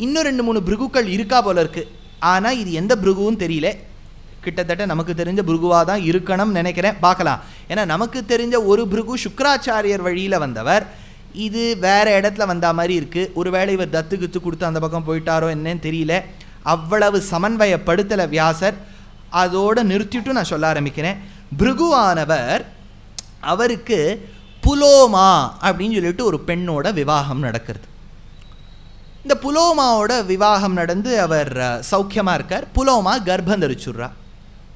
இன்னும் 2-3 பிருகுக்கள் இருக்கா போல இருக்கு. ஆனால் இது எந்த பிருகுவும் தெரியல. கிட்டத்தட்ட நமக்கு தெரிஞ்ச பிருகுவாக தான் இருக்கணும்னு நினைக்கிறேன். பார்க்கலாம். ஏன்னா நமக்கு தெரிஞ்ச ஒரு பிருகு சுக்ராச்சாரியர் வழியில் வந்தவர், இது வேறு இடத்துல வந்த மாதிரி இருக்குது. ஒருவேளை இவர் தத்து கொடுத்து அந்த பக்கம் போயிட்டாரோ என்னன்னு தெரியல. அவ்வளவு சமன்வயப்படுத்தலை வியாசர். அதோடு நிறுத்திட்டு நான் சொல்ல ஆரம்பிக்கிறேன். பிருகுவானவர், அவருக்கு புலோமா அப்படின்னு சொல்லிட்டு ஒரு பெண்ணோட விவாகம் நடக்கிறது. இந்த புலோமாவோட விவாகம் நடந்து அவர் சௌக்கியமாக இருக்கார். புலோமா கர்ப்பம் தரிச்சுட்றா.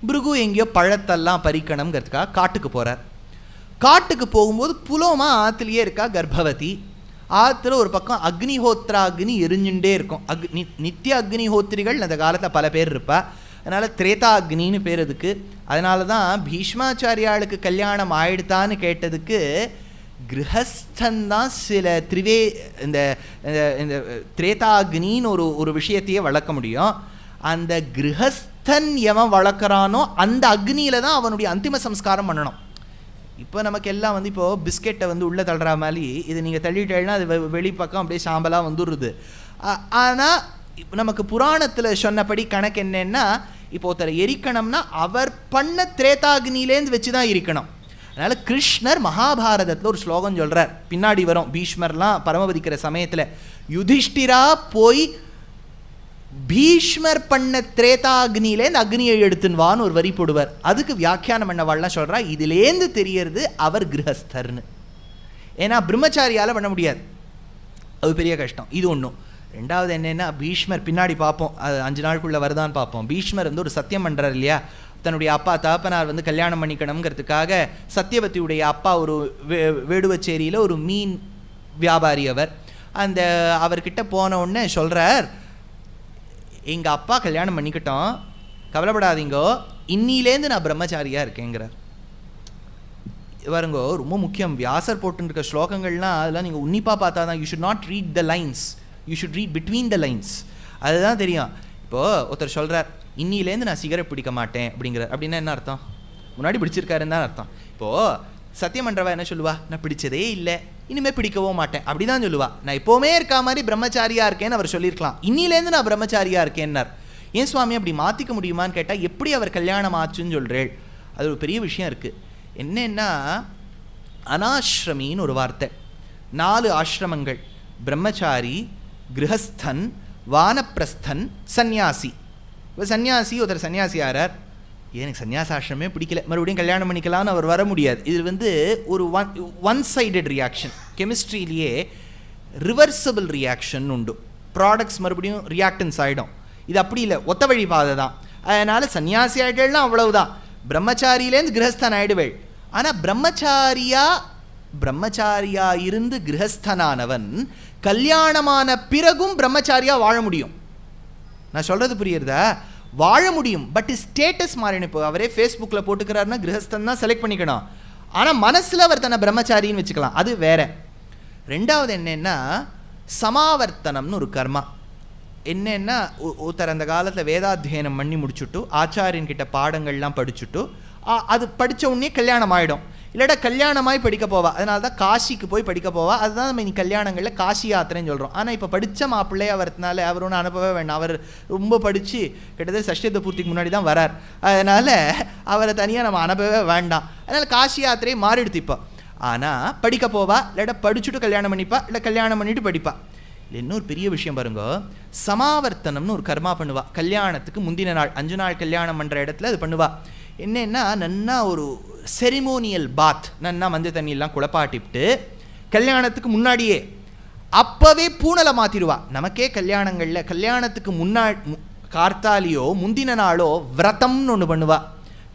பிருகு எங்கேயோ பழத்தெல்லாம் பறிக்கணுங்கிறதுக்காக காட்டுக்கு போகிறார். காட்டுக்கு போகும்போது புலோமா ஆற்றுலையே இருக்கா, கர்ப்பவதி. ஆற்றுல ஒரு பக்கம் அக்னிஹோத்ராக்னி எரிஞ்சுட்டே இருக்கும். நித்திய அக்னிஹோத்திரிகள் அந்த காலத்தில் பல பேர் இருப்பா. அதனால் திரேதா அக்னின்னு பேர் அதுக்கு. அதனால தான் பீஷ்மாச்சாரியாளுக்கு கல்யாணம் ஆயிடுத்தான்னு கேட்டதுக்கு கிரகஸ்தந்தான் சில இந்த திரேதாக்னின்னு ஒரு விஷயத்தையே வளர்க்க முடியும். அந்த கிரகஸ்தன் எவன் வளர்க்குறானோ அந்த அக்னியில் தான் அவனுடைய அந்திம சம்ஸ்காரம் பண்ணணும். இப்போ நமக்கு எல்லாம் இப்போது பிஸ்கெட்டை உள்ளே தள்ளுற மாதிரி இதை நீங்கள் தள்ளிட்டேன்னா அது வெளிப்பக்கம் அப்படியே சாம்பலாக வந்துடுறது. ஆனால் நமக்கு புராணத்தில் சொன்னபடி கணக்கு என்னன்னா, இப்போ ஒருத்தர் எரிக்கணும்னா அவர் பண்ண திரேதாக்னிலேருந்து வச்சு தான் எரிக்கணும். அதனால் கிருஷ்ணர் மகாபாரதத்தில் ஒரு ஸ்லோகம் சொல்கிறார், பின்னாடி வரும். பீஷ்மர்லாம் பரமபதிக்கிற சமயத்தில் யுதிஷ்டிரா போய் பீஷ்மர் பண்ண திரேதாக்னிலேருந்து அக்னியை எடுத்துன்வான்னு ஒரு வரி போடுவார். அதுக்கு வியாக்கியானம் பண்ணவாள்லாம் சொல்கிறா, இதுலேருந்து தெரியறது அவர் கிரகஸ்தர்னு. ஏன்னா பிரம்மச்சாரியால் பண்ண முடியாது, அது பெரிய கஷ்டம். இது ஒன்றும். ரெண்டாவது என்னென்னா, பீஷ்மர் பின்னாடி பார்ப்போம், அது 5 நாளுக்குள்ளே வருதான்னு பார்ப்போம். பீஷ்மர் ஒரு சத்தியம் பண்ணுறார் இல்லையா, தன்னுடைய அப்பா தகப்பனார் கல்யாணம் பண்ணிக்கணுங்கிறதுக்காக. சத்தியவதியுடைய அப்பா ஒரு வேடுவச்சேரியில் ஒரு மீன் வியாபாரி. அவர் அவர்கிட்ட போன உடனே சொல்கிறார், எங்கள் அப்பா கல்யாணம் பண்ணிக்கிட்டோம், கவலைப்படாதீங்கோ, இன்னிலேருந்து நான் பிரம்மச்சாரியாக இருக்கேங்கிறார். பாருங்கோ, ரொம்ப முக்கியம். வியாசர் போட்டுருக்க ஸ்லோகங்கள்லாம் அதெல்லாம் நீங்கள் உன்னிப்பாக பார்த்தா தான். You should not read the lines, you should read between the lines. அதுதான் தெரியும். இப்போது ஒருத்தர் சொல்கிறார், இன்னிலேருந்து நான் சிகரெட் பிடிக்க மாட்டேன் அப்படிங்கிறார். அப்படின்னா என்ன அர்த்தம்? முன்னாடி பிடிச்சிருக்காருன்னு தான் அர்த்தம். இப்போது சத்தியம் பண்ணுறவா என்ன சொல்லுவா? நான் பிடிச்சதே இல்லை, இனிமேல் பிடிக்கவோ மாட்டேன், அப்படி தான் சொல்லுவா. நான் எப்போவுமே இருக்கா மாதிரி பிரம்மச்சாரியாக இருக்கேன்னு அவர் சொல்லியிருக்கலாம். இன்னிலேருந்து நான் பிரம்மச்சாரியாக இருக்கேன்னார். ஏன் சுவாமி அப்படி மாற்றிக்க முடியுமான்னு கேட்டால், எப்படி அவர் கல்யாணம் ஆச்சுன்னு சொல்கிறேள். அது ஒரு பெரிய விஷயம் இருக்குது. என்னென்னா, அனாஸ்ரமின்னு ஒரு வார்த்தை. 4 ஆசிரமங்கள்: பிரம்மச்சாரி, கிரகஸ்தன், வானப்பிரஸ்தன், சன்னியாசி. இப்போ சன்னியாசி, ஒருத்தர் சன்னியாசி ஆறார், எனக்கு சன்னியாசாசிரமே பிடிக்கல, மறுபடியும் கல்யாணம் பண்ணிக்கலாம்னு அவர் வர முடியாது. இது ஒரு ஒன் சைடட் ரியாக்ஷன். கெமிஸ்ட்ரியிலேயே ரிவர்சபிள் ரியாக்ஷன் உண்டு. ப்ராடக்ட்ஸ் மறுபடியும் ரியாக்டன்ஸ் ஆகிடும். இது அப்படி இல்லை, ஒத்த வழி பாதை தான். அதனால் சன்னியாசி ஆகிட்டேன்னா அவ்வளவுதான், பிரம்மச்சாரியிலேருந்து கிரகஸ்தன் ஆகிடுவேள். ஆனால் பிரம்மச்சாரியா இருந்து கிரகஸ்தனானவன் கல்யாணமான பிறகும் பிரம்மச்சாரியா வாழ முடியும். நான் சொல்கிறது புரியுறதா? வாழ முடியும். பட் ஸ்டேட்டஸ் மாறின. இப்போ அவரே ஃபேஸ்புக்கில் போட்டுக்கிறாருன்னா கிரகஸ்தன் தான் செலக்ட் பண்ணிக்கணும். ஆனால் மனசில் அவர் தன்னை பிரம்மச்சாரின்னு வச்சுக்கலாம், அது வேற. ரெண்டாவது என்னென்னா, சமாவர்த்தனம்னு ஒரு கர்மா. என்னென்னா, ஒருத்தர் அந்த காலத்தில் வேதாத்தியனம் பண்ணி முடிச்சுட்டு ஆச்சாரியன்கிட்ட பாடங்கள்லாம் படிச்சுட்டு அது படித்த உடனே கல்யாணம் ஆகிடும். இல்லாட்டா கல்யாணமாய் படிக்க போவா. அதனால தான் காசிக்கு போய் படிக்க போவா. அதுதான் நம்ம இன்னைக்கு கல்யாணங்களில் காசி யாத்திரைன்னு சொல்கிறோம். ஆனால் இப்போ படித்த மாப்பிள்ளை அவர்னால அவர் ஒன்றும் அனுப்பவே வேண்டாம். அவர் ரொம்ப படித்து கிட்டத்தட்ட சஷ்டியத்தை பூர்த்திக்கு முன்னாடி தான் வரார். அதனால் அவரை தனியாக நம்ம அனுப்பவே வேண்டாம். அதனால் காசி யாத்திரையை மாறிடுத்து இப்போ. ஆனால் படிக்க போவா, இல்லாட்டா படிச்சுட்டு கல்யாணம் பண்ணிப்பா, இல்லை கல்யாணம் பண்ணிவிட்டு படிப்பா. இல்லை, இன்னொரு பெரிய விஷயம் பாருங்க, சமாவர்த்தனம்னு ஒரு கர்மா பண்ணுவா. கல்யாணத்துக்கு முந்தின நாள் 5 நாள் கல்யாணம் பண்ணுற இடத்துல அது பண்ணுவா. என்னென்னா, நன்னா ஒரு செரிமோனியல் பாத், நன்னா மஞ்சள் தண்ணியெல்லாம் குழப்பாட்டிவிட்டு கல்யாணத்துக்கு முன்னாடியே அப்போவே பூனலை மாற்றிடுவா. நமக்கே கல்யாணங்களில் கல்யாணத்துக்கு கார்த்தாலியோ முந்தின நாளோ விரதம்னு ஒன்று பண்ணுவா.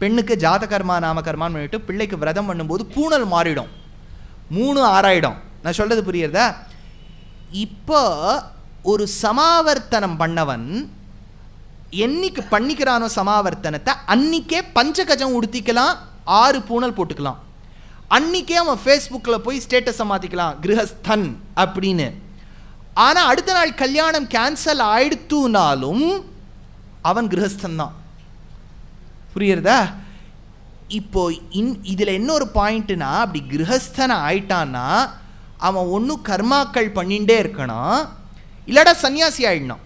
பெண்ணுக்கு ஜாதகர்மா நாமகர்மான்னு பண்ணிட்டு பிள்ளைக்கு விரதம் பண்ணும்போது பூனல் மாறிடும், 3 ஆறாயிடும். நான் சொல்கிறது புரியுறதா? இப்போ ஒரு சமாவர்த்தனம் பண்ணவன் என்னைக்கு பண்ணிக்கிறானோ சமாவர்த்தனத்தை, அன்னிக்கே பஞ்சகஜம் உடுத்திக்கலாம், 6 பூனல் போட்டுக்கலாம். அன்னிக்கே அவன் ஃபேஸ்புக்கில் போய் ஸ்டேட்டஸை மாற்றிக்கலாம், கிரகஸ்தன் அப்படின்னு. ஆனால் அடுத்த நாள் கல்யாணம் கேன்சல் ஆயிடுத்துனாலும் அவன் கிரகஸ்தன் தான். புரியுறதா? இப்போ இதில் இன்னொரு பாயிண்ட்டுனா, அப்படி கிரகஸ்தனை ஆயிட்டான்னா அவன் ஒன்றும் கர்மாக்கள் பண்ணிகிட்டே இருக்கணும், இல்லாட்டா சன்னியாசி ஆயிடணும்.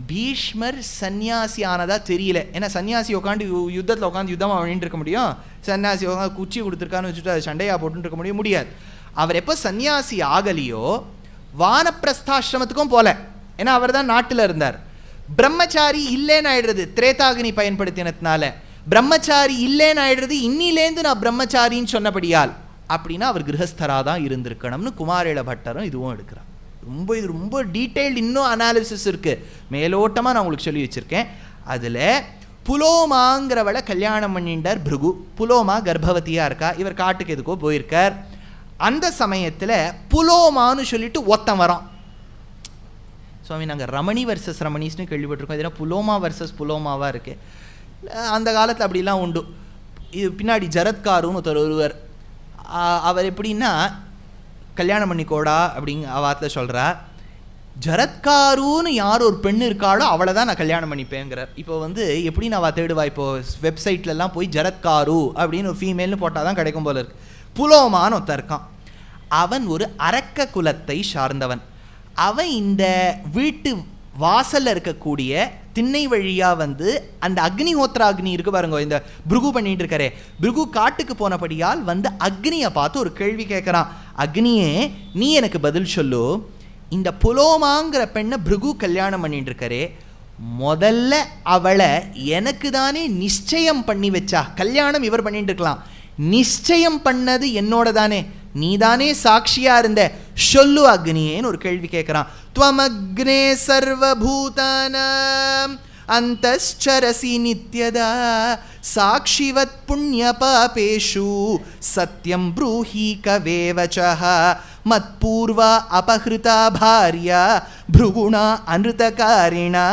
பீஷ்மர் சன்னியாசி ஆனதா தெரியல. ஏன்னா சன்னியாசி உட்காந்து யுத்தத்தில் உட்காந்து யுத்தமாக பண்ணிட்டு இருக்க முடியும்? சன்னியாசி உட்காந்து குச்சி கொடுத்துருக்கான்னு வச்சுட்டு அது சண்டையாக போட்டுட்டு இருக்க முடியாது. அவர் எப்போ சன்னியாசி ஆகலையோ வானப்பிரஸ்தாசிரமத்துக்கும் போல. ஏன்னா அவர் தான் நாட்டில் இருந்தார். பிரம்மச்சாரி இல்லைன்னு ஆயிடுறது திரேதாகினி பயன்படுத்தினதுனால. பிரம்மச்சாரி இல்லைன்னு ஆயிடுறது இன்னிலேருந்து நான் பிரம்மச்சாரின்னு சொன்னபடியால். அப்படின்னா அவர் கிரகஸ்தராக தான் இருந்திருக்கணும்னு குமாரேல பட்டரும் இதுவும் எடுக்கிறார். இது ரொம்ப டீட்டெயில்டு இன்னும் அனாலிசிஸ் இருக்குது. மேலோட்டமாக நான் உங்களுக்கு சொல்லி வச்சுருக்கேன். அதில் புலோமாங்கிறவளை கல்யாணம் பண்ணிட்டார் பிருகு. புலோமா கர்ப்பவதியாக இருக்கா. இவர் காட்டுக்கு எதுக்கோ போயிருக்கார். அந்த சமயத்தில் புலோமான்னு சொல்லிட்டு ஒத்தம் வரோம். சுவாமி நாங்கள் ரமணி வர்சஸ் ரமணிஸ்னு கேள்விப்பட்டிருக்கோம். இதெல்லாம் புலோமா வர்சஸ் புலோமாவாக இருக்குது. அந்த காலத்தில் அப்படிலாம் உண்டு. இது பின்னாடி ஜரத்காருன்னு ஒருவர், அவர் எப்படின்னா கல்யாணம் பண்ணிக்கோடா அப்படிங்க அவாத்தில் சொல்கிறார். ஜரத்காருன்னு யார் ஒரு பெண் இருக்காளோ அவளை தான் நான் கல்யாணம் பண்ணிப்பேங்கிறார். இப்போ எப்படி நான் தேடுவா? இப்போது வெப்சைட்லலாம் போய் ஜரத்காரு அப்படின்னு ஒரு ஃபீமேல்னு போட்டால் தான் கிடைக்கும் போல இருக்கு. புலோமான்னு ஒருத்தன் இருக்கான். அவன் ஒரு அரக்க குலத்தை சார்ந்தவன். அவன் இந்த வீட்டு வாசலில் இருக்கக்கூடிய திண்ணை வழியாக அந்த அக்னிஹோத்ரா அக்னி இருக்கு பாருங்க, இந்த பிருகு பண்ணிட்டு இருக்காரே, பிருகு காட்டுக்கு போனபடியால் அக்னியை பார்த்து ஒரு கேள்வி கேட்குறான். அக்னியே, நீ எனக்கு பதில் சொல்லு. இந்த புலோமாங்கிற பெண்ணை பிருகு கல்யாணம் பண்ணிட்டு இருக்காரே, முதல்ல அவளை எனக்கு தானே நிச்சயம் பண்ணி வச்சா? கல்யாணம் இவர் பண்ணிட்டு இருக்கலாம், நிச்சயம் பண்ணது என்னோட தானே, நீ தானே சாட்சியா இருந்த, சொல்லு அக்னியேன்னு ஒரு கேள்வி கேட்கிறான். த்வமக்னே சர்வபூதானாம் அந்தஸ்சரசி நித்யதா சாட்சிவத் புண்ணிய பாபேஷு சத்யம் ப்ரூஹி கவேவசஹ மத்பூர்வா அபஹ்ருதா பார்யா ப்ருகுணா அன்ருதகாரிணா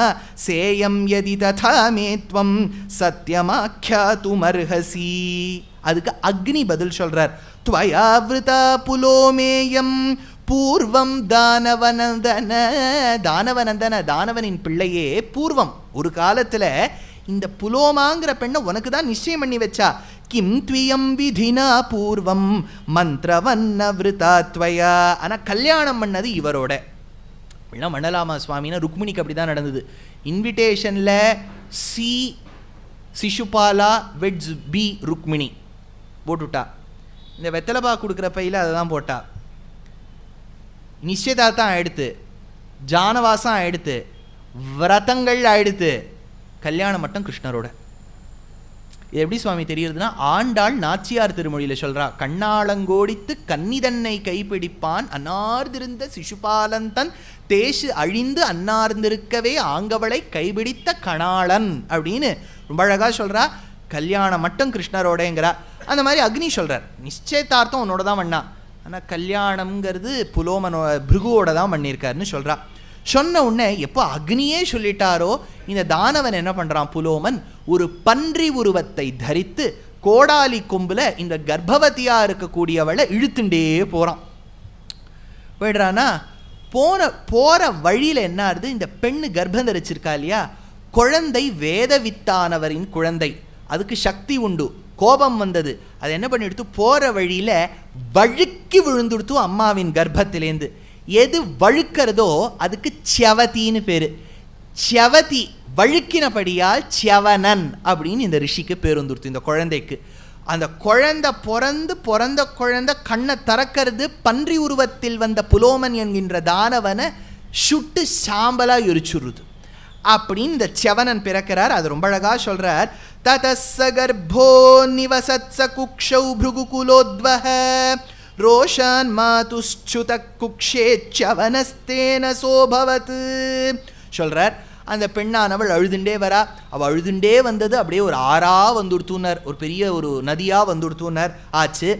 சேயம் யதி ததா மே த்வம் சத்யமாக்யாதுமர்ஹசி. அதுக்கு அக்னி பதில் சொல்றார். த்வயாவ்ருதா புலோமேயம் பூர்வம் தானவநந்தன. தானவநந்தன, தானவனின் பிள்ளையே பூர்வம், ஒரு காலத்தில் இந்த புலோமாங்கிற பெண்ணை உனக்கு தான் நிச்சயம் பண்ணி வச்சா. கிம் த்வியம் விதினா பூர்வம் மந்திரவன்னவ்ருதா த்வயா. ஆனால் கல்யாணம் பண்ணது இவரோட. அப்படின்னா மண்டலாமா சுவாமினா ருக்மிணிக்கு அப்படி தான் நடந்தது. இன்விடேஷனில் சி சிசுபாலா வெட்ஸ் பி ருக்மிணி போட்டுவிட்டா. இந்த வெத்தலைப்பா கொடுக்குற பையில் அதை தான் போட்டா. நிச்சயதார்த்தம் ஆயிடுத்து, ஜானவாசம் ஆயிடுத்து, விரதங்கள் ஆயிடுத்து, கல்யாணம் மட்டும் கிருஷ்ணரோட. இது எப்படி சுவாமி தெரியுதுன்னா, ஆண்டாள் நாச்சியார் திருமொழியில் சொல்கிறா, கண்ணாளங்கோடித்து கன்னிதன்னை கைப்பிடிப்பான் அன்னார்ந்திருந்த சிசுபாலந்தன் தேசு அழிந்து அன்னார்ந்திருக்கவே ஆங்கவளை கைப்பிடித்த கணாளன் அப்படின்னு ரொம்ப அழகாக சொல்கிறா. கல்யாணம் மட்டும் கிருஷ்ணரோடங்கிறா. அந்த மாதிரி அக்னி சொல்கிறார், நிச்சயதார்த்தம் உன்னோட தான் பண்ணா, ஆனால் கல்யாணம்ங்கிறது புலோமனோ பிருகுவோட தான் பண்ணியிருக்காருன்னு சொல்கிறா. சொன்ன உடனே எப்போ அக்னியே சொல்லிட்டாரோ, இந்த தானவன் என்ன பண்ணுறான், புலோமன் ஒரு பன்றி உருவத்தை தரித்து கோடாலி கொம்பில் இந்த கர்ப்பவதியாக இருக்கக்கூடியவளை இழுத்துண்டே போகிறான். போயிடுறானா, போகிற வழியில் என்ன ஆகுது, இந்த பெண்ணு கர்ப்பம் தரிச்சிருக்கா இல்லையா, குழந்தை வேதவித்தானவரின் குழந்தை, அதுக்கு சக்தி உண்டு, கோபம் வந்தது, அது என்ன பண்ணிடுத்து, போகிற வழியில் வழுக்கி விழுந்துடுத்து அம்மாவின் கர்ப்பத்திலேருந்து. எது வழுக்கிறதோ அதுக்கு செவத்தின்னு பேர். செவதி வழுக்கினபடியால் செவனன் அப்படின்னு இந்த ரிஷிக்கு பேர் வந்துடுத்து இந்த குழந்தைக்கு. அந்த குழந்தை பிறந்த குழந்தை கண்ணை திறக்கிறது, பன்றி உருவத்தில் வந்த புலோமன் என்கின்ற தானவனை சுட்டு சாம்பலாக எரிச்சுடுது. அப்படின்னு இந்த செவனன் பிறக்கிறார். அது ரொம்ப அழகாக சொல்கிறார். ததஸ்ஸ கர்ப்போ நிவசத்ஸ குக்ஷௌ ப்ருகுகுலோத்வஹ ரோஷான் மாதுஷ்சுத குக்ஷே செவனஸ்தேன சோபவத் சொல்கிறார். அந்த பெண்ணானவள் அழுதுண்டே வரா. அவள் அழுதுண்டே வந்தது அப்படியே ஒரு ஆறாக வந்துடுத்துனார், ஒரு பெரிய ஒரு நதியாக வந்துடுத்துனார் ஆச்சு.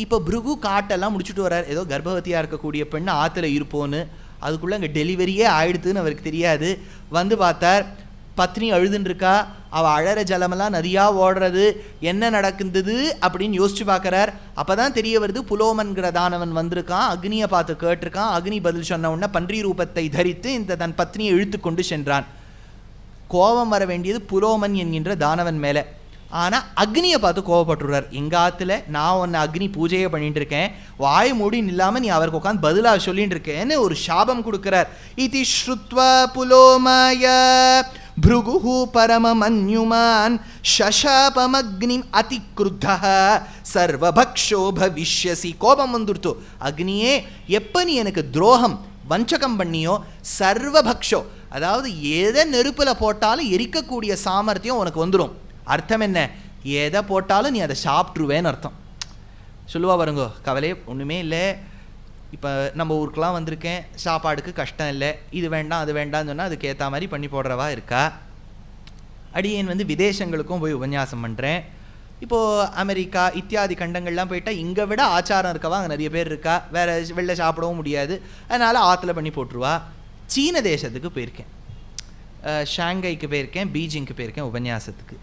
இப்போ பிருகு காட்டெல்லாம் முடிச்சுட்டு வர்றார். ஏதோ கர்ப்பவதியாக இருக்கக்கூடிய பெண்ணு ஆற்றுல இருப்போன்னு, அதுக்குள்ளே அங்கே டெலிவரியே ஆயிடுதுன்னு அவருக்கு தெரியாது. வந்து பார்த்தார், பத்னி அழுதுன்ருக்கா, அவள் அழற ஜலமெல்லாம் நதியாக ஓடுறது, என்ன நடக்குது அப்படின்னு யோசிச்சு பார்க்குறார். அப்போ தான் தெரிய வருது, புலோமன்கிற தானவன் வந்திருக்கான், அக்னியை பார்த்து கேட்டிருக்கான். அக்னி பதில் சொன்ன உடனே பன்றி ரூபத்தை தரித்து இந்த தன் பத்னியை இழுத்து கொண்டு சென்றான். கோபம் வர வேண்டியது புலோமன் என்கின்ற தானவன் மேலே. ஆனால் அக்னியை பார்த்து கோவப்பட்டுறார். எங்கள் ஆற்றுல நான் உன்னை அக்னி பூஜையை பண்ணிட்டு இருக்கேன், வாய் மூடி நில்லாமல் நீ அவருக்கு உட்காந்து பதிலாக சொல்லிட்டு இருக்கேன்னு ஒரு சாபம் கொடுக்குறார். இதி ஸ்ருத்வா புலோமய பிருகு பரமமன்யுமான் ஷஷாபமக்னிம் அதிக்ருத்தா சர்வபக்ஷோ பவிஷ்யசி. கோபம் வந்துடுத்து. அக்னியே, எப்போ நீ எனக்கு துரோகம் வஞ்சகம் பண்ணியோ, சர்வபக்ஷோ, அதாவது எதை நெருப்பில் போட்டாலும் எரிக்கக்கூடிய சாமர்த்தியம் உனக்கு வந்துடும். அர்த்தம் என்ன? எதை போட்டாலும் நீ அதை சாப்பிட்ருவேன்னு அர்த்தம். சொல்லுவா பாருங்கோ, கவலையே ஒன்றுமே இல்லை, இப்போ நம்ம ஊருக்கெலாம் வந்திருக்கேன், சாப்பாடுக்கு கஷ்டம் இல்லை, இது வேண்டாம் அது வேண்டாம்னு சொன்னால் அதுக்கு ஏற்ற மாதிரி பண்ணி போடுறவா இருக்கா. அடியேன் விதேசங்களுக்கும் போய் உபன்யாசம் பண்ணுறேன். இப்போது அமெரிக்கா இத்தியாதி கண்டங்கள்லாம் போயிட்டால் இங்கே விட ஆச்சாரம் இருக்கவா அங்கே நிறைய பேர் இருக்கா, வேறு வெளில சாப்பிடவும் முடியாது, அதனால் ஆற்றுல பண்ணி போட்டுருவா. சீன தேசத்துக்கு போயிருக்கேன், ஷாங்கைக்கு போயிருக்கேன், பீஜிங்க்கு போயிருக்கேன் உபன்யாசத்துக்கு.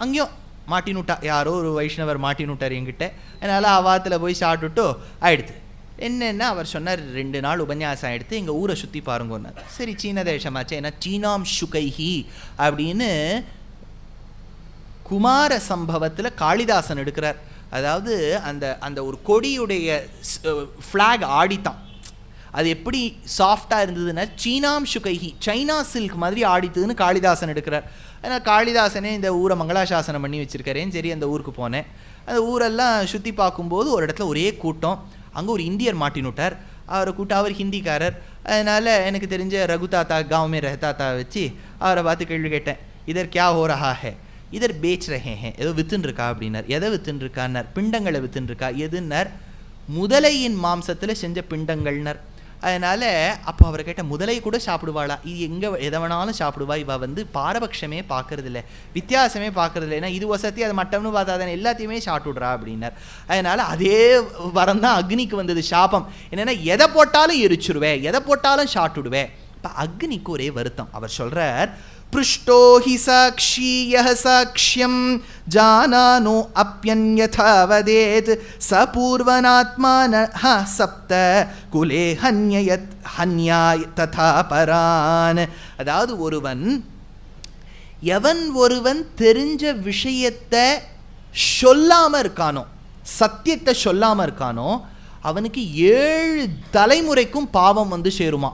அங்கேயும் மாட்டினுட்டா, யாரோ ஒரு வைஷ்ணவர் மாட்டினுட்டார் என்கிட்ட, அதனால் அவாத்தில் போய் சாப்பிட்டுட்டு ஆயிடுது. என்னென்னா அவர் சொன்னார், 2 நாள் உபன்யாசம் எடுத்து எங்கள் ஊரை சுற்றி பாருங்கன்னார். சரி, சீன தேசமாச்சு, ஏன்னா சீனாம் சுகைஹி அப்படின்னு குமார சம்பவத்தில் காளிதாசன் எடுக்கிறார். அதாவது அந்த அந்த ஒரு கொடியுடைய ஃப்ளாக் ஆடித்தான், அது எப்படி சாஃப்டாக இருந்ததுன்னா சீனாம் சுகைஹி, சைனா சில்க் மாதிரி ஆடித்துன்னு காளிதாசன் எடுக்கிறார். ஆனால் காளிதாசனே இந்த ஊரை மங்களாசாசனம் பண்ணி வச்சுருக்காரேன்னு சரி அந்த ஊருக்கு போனேன். அந்த ஊரெல்லாம் சுற்றி பார்க்கும்போது ஒரு இடத்துல ஒரே கூட்டம். அங்கே ஒரு இந்தியர் மாட்டினுட்டார். அவரை கூட்டம், அவர் ஹிந்திக்காரர், அதனால் எனக்கு தெரிஞ்ச ரகு தாத்தா காவுமே ரஹதாத்தா வச்சு அவரை பார்த்து கேள்வி கேட்டேன், இதர் கியா ஹோ ரஹா ஹே, இதர் பேச் ரஹே ஹே, ஏதோ வித்துன்ருக்கா அப்படின்னார். எதை வித்துன்ருக்கான்னார்? பிண்டங்களை வித்துன்ருக்கா. எதுன்னார்? முதலையின் மாம்சத்தில் செஞ்ச பிண்டங்கள்னர். அதனால் அப்போ அவரை கேட்ட, முதலை கூட சாப்பிடுவாளா? இது எங்கே எதை வேணாலும் சாப்பிடுவா, இவள் பாரபட்சமே பார்க்கறதில்ல, வித்தியாசமே பார்க்கறதில்ல, ஏன்னா இது வசதி அது மட்டம்னு பார்த்தா தானே எல்லாத்தையுமே சாப்பிட்டுடுறா அப்படின்னார். அதனால் அதே வரம் தான் அக்னிக்கு வந்தது, சாபம். என்னென்னா எதை போட்டாலும் எரிச்சுடுவேன், எதை போட்டாலும் சாப்பிட்டுடுவேன். இப்போ அக்னிக்கு ஒரே வருத்தம். அவர் சொல்கிறார், पृष्टो हि साक्षी यः साक्ष्यं जानानो अप्यन्यथा वदेत् स पूर्वनात्मानः सप्त कुले हन्ययत् हन्याय तथा परान्. அதாவது எவன் ஒருவன் தெரிஞ்ச விஷயத்தை சொல்லாமல் இருக்கானோ, சத்தியத்தை சொல்லாமல் இருக்கானோ, அவனுக்கு 7 தலைமுறைக்கும் பாவம் சேருமா.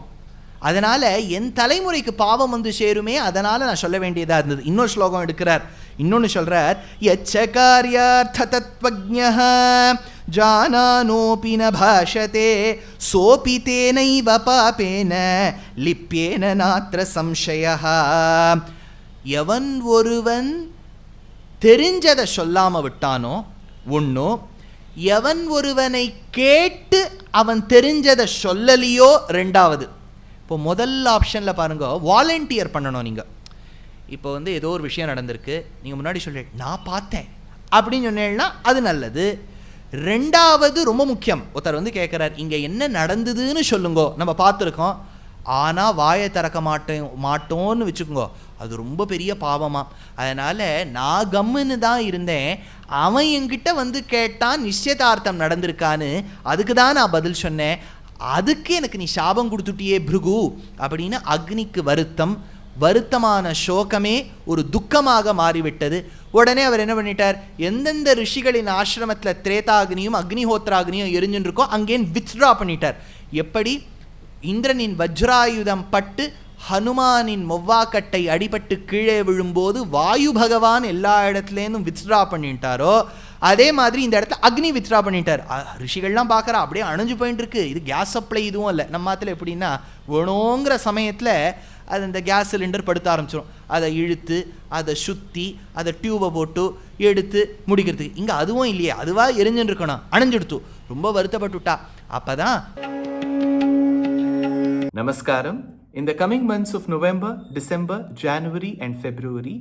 அதனால் என் தலைமுறைக்கு பாவம் சேருமே, அதனால் நான் சொல்ல வேண்டியதாக இருந்தது. இன்னொரு ஸ்லோகம் எடுக்கிறார், இன்னொன்று சொல்கிறார், யச்சகார்யார்த்த தத்வஜ்ஞः ஜானானோபி ந பாஷதே சோபி தேனைவ பாபேன லிப்யேன நாத்ர சம்சயः. எவன் ஒருவன் தெரிஞ்சதை சொல்லாமல் விட்டானோ ஒன்றோ, எவன் ஒருவனை கேட்டு அவன் தெரிஞ்சதை சொல்லலையோ ரெண்டாவது. இப்போ முதல் ஆப்ஷனில் பாருங்க, வாலண்டியர் பண்ணணும். நீங்கள் இப்போ ஏதோ ஒரு விஷயம் நடந்திருக்கு, நீங்கள் முன்னாடி சொல்ல நான் பார்த்தேன் அப்படின்னு சொன்னேன்னா அது நல்லது. ரெண்டாவது ரொம்ப முக்கியம், ஒருத்தர் கேட்குறார், இங்கே என்ன நடந்ததுன்னு சொல்லுங்கோ, நம்ம பார்த்துருக்கோம், ஆனால் வாயை திறக்க மாட்டோன்னு வச்சுக்கோங்க, அது ரொம்ப பெரிய பாவமாக. அதனால் நான் கம்முன்னு தான் இருந்தேன், அவன் என்கிட்ட கேட்டான் நிச்சயதார்த்தம் நடந்திருக்கான்னு, அதுக்கு தான் நான் பதில் சொன்னேன், அதுக்கு எனக்கு நீ சாபம் கொடுத்துட்டியே பிருகு அப்படின்னு அக்னிக்கு வருத்தமான சோகமே ஒரு துக்கமாக மாறிவிட்டது. உடனே அவர் என்ன பண்ணிட்டார், எந்தெந்த ரிஷிகளின் ஆசிரமத்தில் திரேதாக்னியும் அக்னிஹோத்ராக்னியும் எரிஞ்சுன்னு இருக்கோ அங்கேன்னு வித்ட்ரா பண்ணிட்டார். எப்படி இந்திரனின் வஜ்ராயுதம் பட்டு ஹனுமானின் மொவ்வாக்கட்டை அடிபட்டு கீழே விழும்போது வாயு பகவான் எல்லா இடத்துலேருந்தும் வித்ட்ரா பண்ணிட்டாரோ, அதே மாதிரி இந்த இடத்துல அக்னி வித்ரா பண்ணிட்டார். ரிஷிகள்லாம் பார்க்குறா அப்படியே அணைஞ்சு போயிட்டு இருக்கு. இது கேஸ் சப்ளை இதுவும் இல்லை. நம்ம மாத்தில் எப்படின்னா வேணுங்கிற சமயத்தில் அது இந்த கேஸ் சிலிண்டர் படுத்த ஆரம்பிச்சிடும், அதை இழுத்து அதை சுற்றி அதை டியூபை போட்டு எடுத்து முடிக்கிறதுக்கு. இங்கே அதுவும் இல்லையே, அதுவாக எரிஞ்சுன்னு இருக்கணும், அணைஞ்சுடுத்து, ரொம்ப வருத்தப்பட்டுட்டா. அப்போ தான் நமஸ்காரம். In the coming months of November, December, January and February,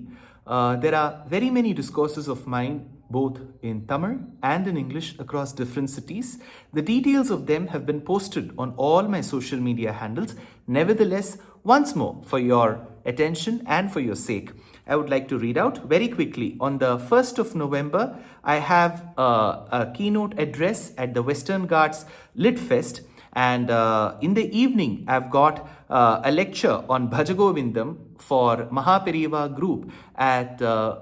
there are very many discourses of mine, both in Tamil and in English, across different cities. The details of them have been posted on all my social media handles. Nevertheless, once more, for your attention and for your sake, I would like to read out very quickly. On the 1st of November, I have a keynote address at the Western Ghats Lit Fest. And in the evening, I've got a lecture on Bhajagovindam for Mahaperiva group at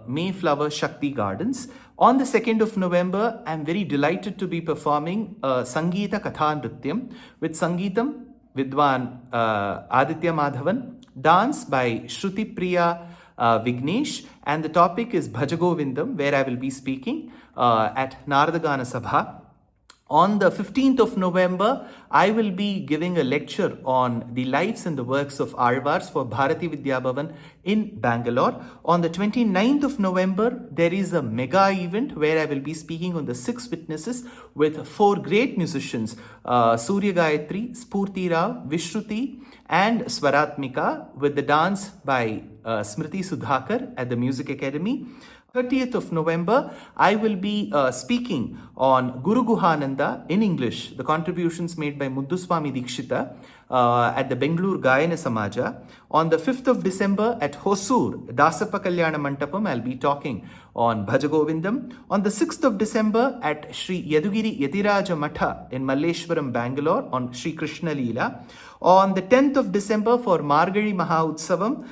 Mayflower Shakti Gardens. On the 2nd of November, I'm very delighted to be performing Sangeeta Katha Nrityam with Sangeetam Vidwan Aditya Madhavan, dance by Shruti Priya Vignesh, and the topic is Bhajagovindam, where I will be speaking at Naradagana Sabha. On the 15th of November, I will be giving a lecture on the lives and the works of Alvars for Bharati Vidya Bhavan in Bangalore. On the 29th of November, there is a mega event where I will be speaking on the 6 witnesses with 4 great musicians, Surya Gayatri, Spurti Rao, Vishruti and Swaratmika, with the dance by Smriti Sudhakar at the Music Academy. 30th of November, I will be speaking on Guru Guhananda in English, the contributions made by Mudduswami Dikshita at the Bengaluru Gayana Samaja. On the 5th of December at Hosur, Dasappa Kalyana Mantapam, I'll be talking on Bhajagovindam. On the 6th of December at Sri Yadugiri Yadiraja Matha in Malleshwaram, Bangalore on Sri Krishna Leela. On the 10th of December for Margari Maha Utsavam,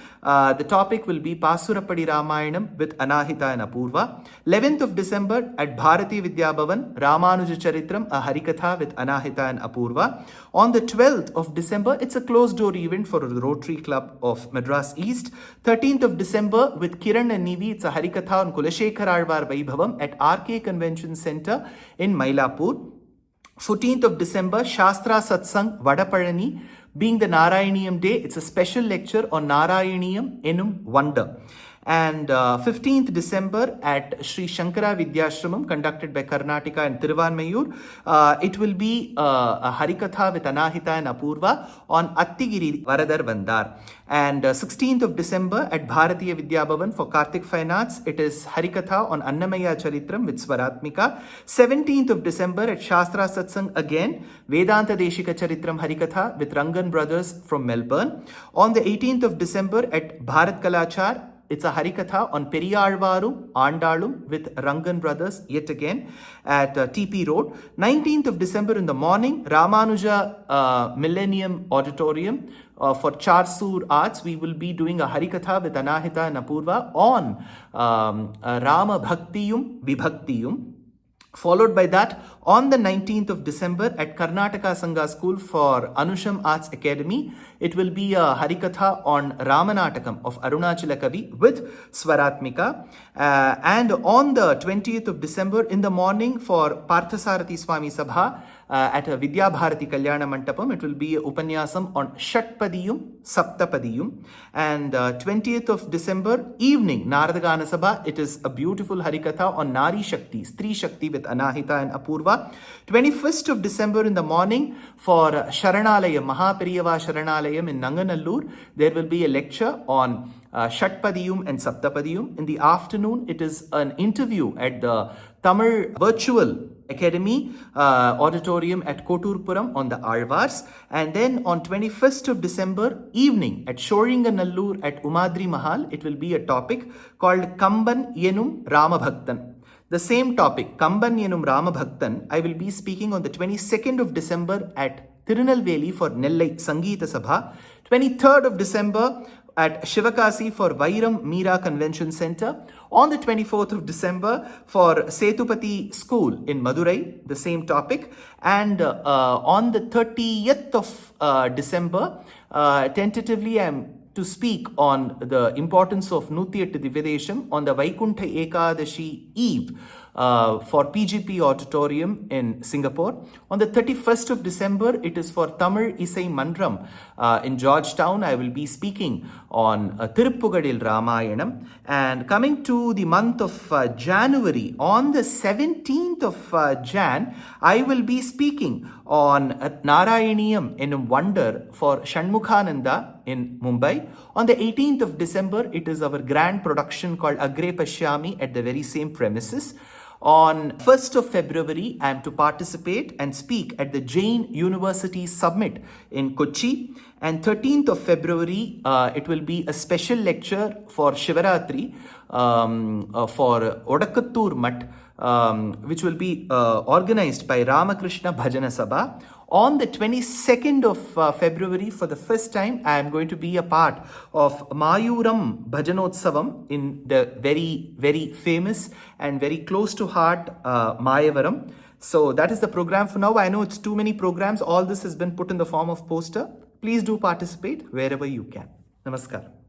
the topic will be Pasurapadi Ramayanam with Anahita and Apurva. 11th of December at Bharati Vidya Bhavan, Ramanuja Charitram, a Harikatha with Anahita and Apurva. On the 12th of December, it's a closed door event for the Rotary Club of Madras East. 13th of December with Kiran and Nivi, it's a Harikatha on Kulashekar Alvar Vaibhavam at RK Convention Center in Mylapore. 14th of December, Shastra Satsang, Vadapalani. Being the Narayaniyam day, it's a special lecture on Narayaniyam Enum Wonder. And 15th December at Sri Shankara Vidyashramam, conducted by Karnataka and Tiruvanmayur, it will be a Harikatha with Anahita and Apurva on Attigiri Varadar Vandar. And 16th of December at Bharatiya Vidya Bhavan for Karthik Fine Arts, it is Harikatha on Annamaya Charitram with Swaratmika. 17th of December at Shastra Satsang again, Vedanta Deshika Charitram Harikatha with Rangan Brothers from Melbourne. On the 18th of December at Bharat Kalachar, it's a Harikatha on Periyalvarum, Andalum with Rangan Brothers yet again at TP Road. 19th of December in the morning, Ramanuja Millennium Auditorium for Charsur Arts. We will be doing a Harikatha with Anahita and Apurva on Rama Bhaktiyum Vibhaktiyum. Followed by that, on the 19th of December at Karnataka Sangha School for Anusham Arts Academy, it will be a Harikatha on Ramanatakam of Arunachala Kavi with Swaratmika. And on the 20th of December in the morning for Parthasarathi Swami Sabha at a Vidya Bharati Kalyana Mantapam, it will be a Upanyasam on Shatpadiyum, Saptapadiyum. And 20th of December evening, Naradagana Sabha, it is a beautiful Harikatha on Nari Shakti, Stri Shakti with Anahita and Apurva. 21st of December in the morning for Sharanalayam, Mahaperiyava Sharanalayam in Nanganallur, there will be a lecture on Shatpadiyum and Saptapadiyum. In the afternoon, it is an interview at the Tamil Virtual Academy Auditorium at Koturpuram on the Alvars. And then on 21st of December evening at Shoringanallur at Umadri Mahal, it will be a topic called Kamban Yenum Ramabhaktan. The same topic, Kamban Yenum Ramabhaktan, I will be speaking on the 22nd of December at Tirunelveli for Nellai Sangeeta Sabha. 23rd of December at Shivakasi for Vairam Meera Convention Center. On the 24th of December for Setupati School in Madurai, the same topic. And on the 30th of December, tentatively I am to speak on the importance of Nutiyattu Divyadesham on the Vaikuntha Ekadashi Eve for PGP Auditorium in Singapore. On the 31st of December, it is for Tamil Isai Mandram in Georgetown. I will be speaking on Tiruppugadil Ramayanam. And coming to the month of January, on the 17th of Jan, I will be speaking on Narayaniyam in Wonder for Shanmukhananda in Mumbai. On the 18th of December, it is our grand production called Agre Pashyami at the very same premises. On 1st of February, I am to participate and speak at the Jain University Summit in Kochi. And 13th of February, it will be a special lecture for Shivaratri for Odakattur Mutt, which will be organized by Ramakrishna Bhajana Sabha. On the 22nd of February, for the first time, I am going to be a part of Mayuram Bhajanotsavam in the very, very famous and very close to heart Mayavaram. So that is the program for now. I know it's too many programs. All this has been put in the form of poster. Please do participate wherever you can. Namaskar.